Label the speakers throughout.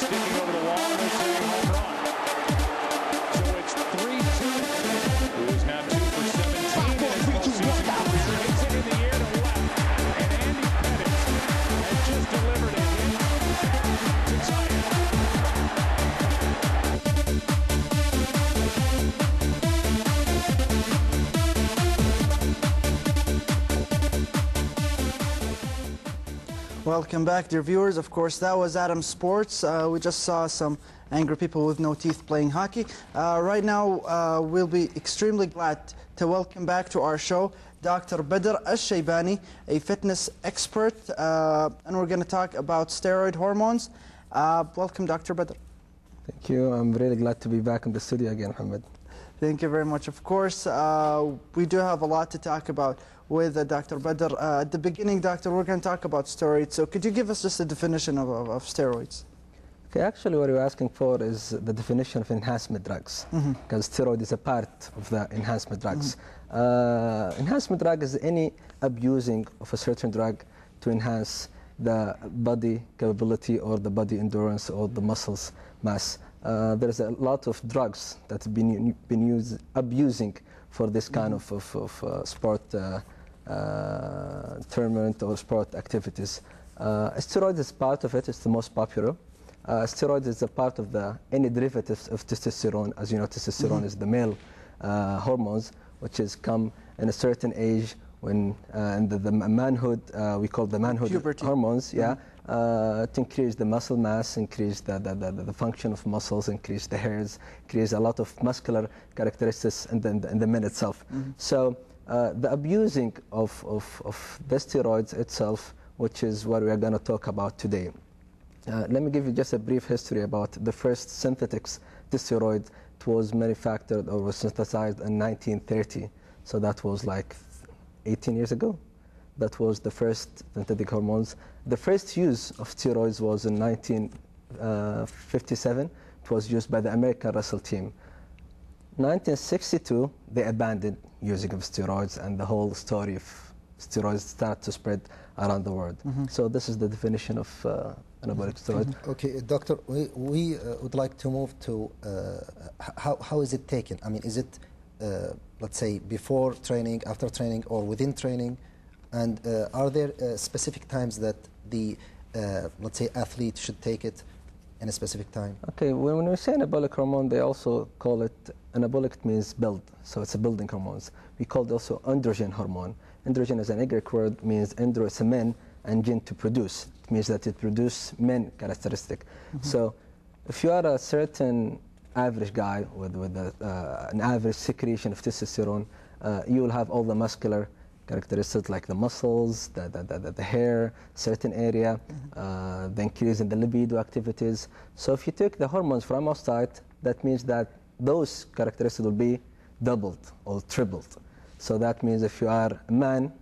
Speaker 1: sticking over the wall, and it's a home run. So it's 3-2. Who is now 2 for 17 in his postseason career. Hits it in the air to left. And Andy Pettit has just delivered a hit to tie it.
Speaker 2: Welcome back, dear viewers. Of course, that was Adam Sports. We just saw some angry people with no teeth playing hockey. Right now, we'll be extremely glad to welcome back to our show Dr. Badr Al-Sheibani, a fitness expert, and we're going to talk about steroid hormones. Welcome, Dr. Badr.
Speaker 3: Thank you. I'm really glad to be back in the studio again, Mohammed.
Speaker 2: Thank you very much. Of course, we do have a lot to talk about with Dr. Badr. At the beginning, Doctor, we're going to talk about steroids. So could you give us just a definition of steroids?
Speaker 3: Okay, actually what you're asking for is the definition of enhancement drugs, because steroid is a part of the enhancement drugs. Enhancement drug is any abusing of a certain drug to enhance the body capability or the body endurance or the muscles mass. There's a lot of drugs that have been abusing for this kind of sport tournament or sport activities. Steroid is part of it. It's the most popular. Steroid is a part of any derivatives of testosterone. As you know, testosterone is the male hormones, which is come in a certain age when and the manhood, we call the manhood
Speaker 2: puberty
Speaker 3: hormones, to increase the muscle mass, increase the function of muscles, increase the hairs, increase a lot of muscular characteristics in the men itself. So the abusing of the steroids itself, which is what we are going to talk about today. Let me give you just a brief history about the first synthetic steroid. It was manufactured or was synthesized in 1930. So that was like 18 years ago. That was the first synthetic hormones. The first use of steroids was in 1957. It was used by the American Russell team. 1962, they abandoned using of steroids, and the whole story of steroids started to spread around the world. So this is the definition of anabolic steroid.
Speaker 4: Okay, doctor, we would like to move to how is it taken? I mean, is it, let's say, before training, after training, or within training? And are there specific times that the, let's say, athlete should take it in a specific time?
Speaker 3: Okay, when we say anabolic hormone, they also call it, anabolic means build, so it's a building hormones. We call it also androgen hormone. Androgen is an Greek word, means andro is a man, and gen to produce. It means that it produces men characteristic. So if you are a certain average guy with an average secretion of testosterone, you will have all the muscular characteristics like the muscles, the hair, certain area, the increase in the libido activities. So if you take the hormones from outside, that means that those characteristics will be doubled or tripled. So that means if you are a man,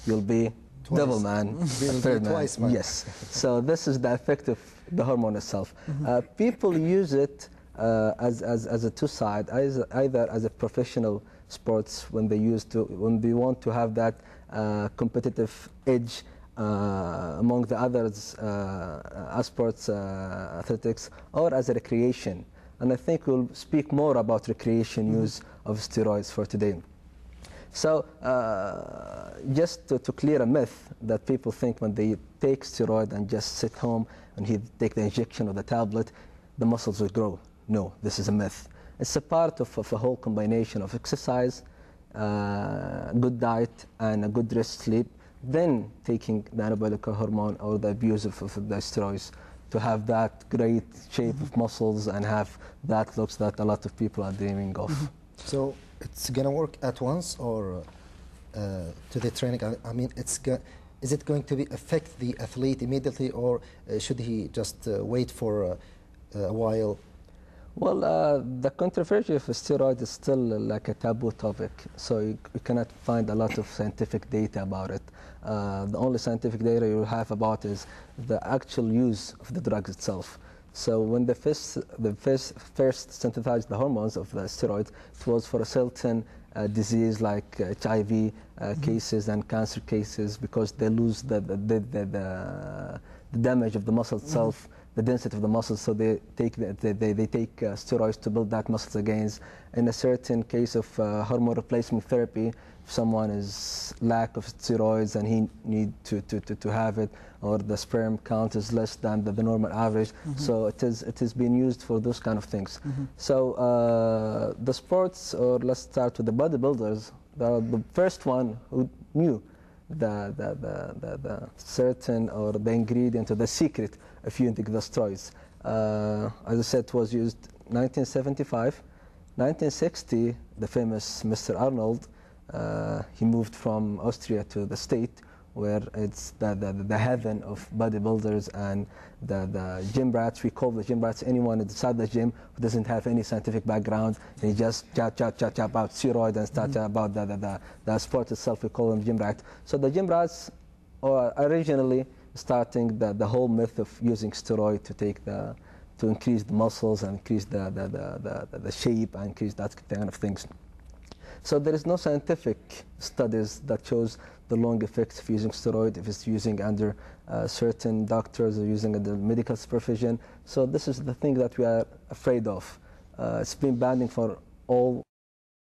Speaker 3: you'll be double man, third man.
Speaker 4: Twice man.
Speaker 3: Yes. So this is the effect of the hormone itself. People use it as a two-side, either as a professional sports when they want to have that competitive edge among the others sports athletics, or as a recreation. And I think we'll speak more about recreation use of steroids for today. So just to clear a myth that people think when they take steroid and just sit home and take the injection or the tablet, the muscles will grow. No, this is a myth. It's a part of a whole combination of exercise, good diet, and a good rest sleep, then taking the anabolic hormone or the abuse of the steroids to have that great shape of muscles and have that looks that a lot of people are dreaming of.
Speaker 4: So it's going to work at once, or to the training? I mean, is it going to affect the athlete immediately, or should he just wait for a while?
Speaker 3: Well, the controversy of steroids is still like a taboo topic, so you cannot find a lot of scientific data about it. The only scientific data you have about is the actual use of the drug itself. So when the first synthesized the hormones of the steroids, it was for a certain disease like HIV cases and cancer cases, because they lose the damage of the muscle itself the density of the muscles, so they take steroids to build that muscles again. In a certain case of hormone replacement therapy, if someone is lack of steroids and he need to have it, or the sperm count is less than the normal average, so it is being used for those kind of things. So the sports, or let's start with the bodybuilders, the first one who knew the certain, or the ingredient, or the secret of using the steroids. As I said, it was used 1975. 1960, the famous Mr. Arnold, he moved from Austria to the state, where it's the heaven of bodybuilders and the gym rats. We call the gym rats anyone inside the gym who doesn't have any scientific background, and he just chat about steroids and start about the sport itself. We call them gym rats. So the gym rats are originally starting the whole myth of using steroid to increase the muscles and increase the shape and increase that kind of things. So there is no scientific studies that shows the long effects of using steroid if it's using under certain doctors or using under medical supervision. So this is the thing that we are afraid of. It's been banning for all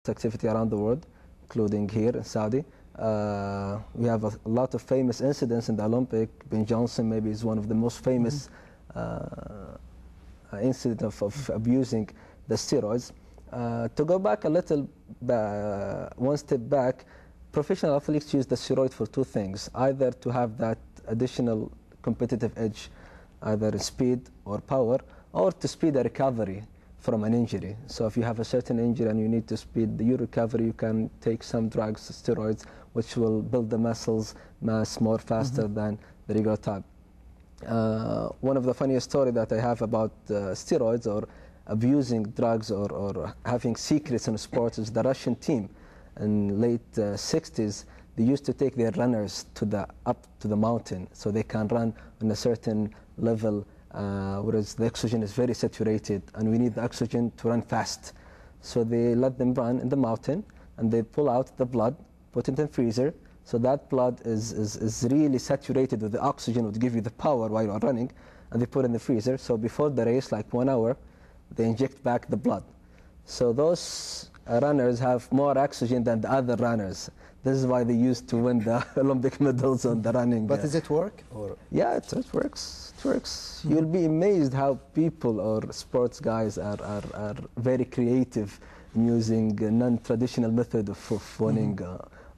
Speaker 3: activity around the world, including here in Saudi. We have a lot of famous incidents in the Olympic. Ben Johnson maybe is one of the most famous incident of abusing the steroids. To go back a little, one step back, professional athletes use the steroid for two things: either to have that additional competitive edge, either in speed or power, or to speed a recovery from an injury. So if you have a certain injury and you need to speed your recovery, you can take some drugs, steroids, which will build the muscles mass more faster than the regular type. One of the funniest stories that I have about steroids or abusing drugs or having secrets in sports is the Russian team. In late 60s, they used to take their runners up to the mountain so they can run on a certain level, whereas the oxygen is very saturated and we need the oxygen to run fast. So they let them run in the mountain and they pull out the blood, put it in the freezer, so that blood is really saturated with the oxygen, would give you the power while you're running, and they put it in the freezer. So before the race, like 1 hour, they inject back the blood. So those runners have more oxygen than the other runners. This is why they used to win the Olympic medals on the running.
Speaker 4: But does it work? Or?
Speaker 3: Yeah, it works. It works. You'll be amazed how people or sports guys are very creative in using a non-traditional method of winning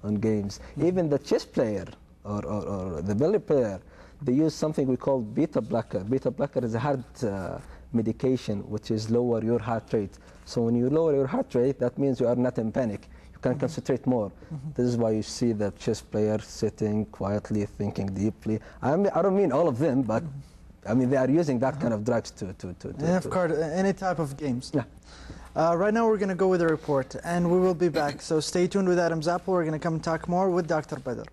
Speaker 3: on games. Even the chess player or the billiard player, they use something we call beta blocker. Beta blocker is a heart medication which is lower your heart rate. So when you lower your heart rate, that means you are not in panic. You can concentrate more. This is why you see the chess player sitting quietly, thinking deeply. I don't mean all of them, but I mean they are using that kind of drugs to
Speaker 2: of course, any type of games.
Speaker 3: Yeah.
Speaker 2: Right now we're going to go with a report, and we will be back. So stay tuned with Adam Zappel. We're going to come and talk more with Dr. Badr.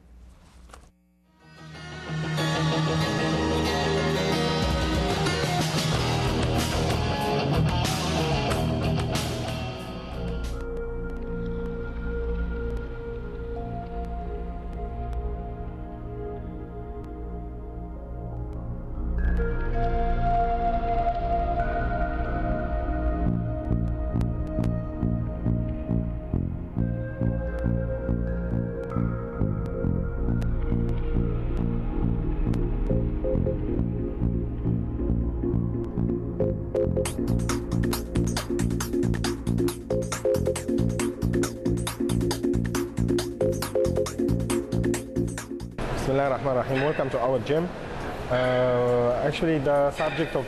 Speaker 5: Bismillahirrahmanirrahim. Welcome to our gym. Actually, the subject of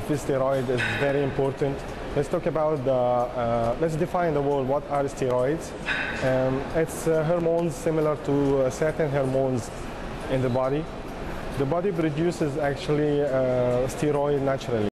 Speaker 5: steroid is very important. Let's talk about let's define the word. What are steroids? It's hormones similar to certain hormones in the body. The body produces actually steroid naturally.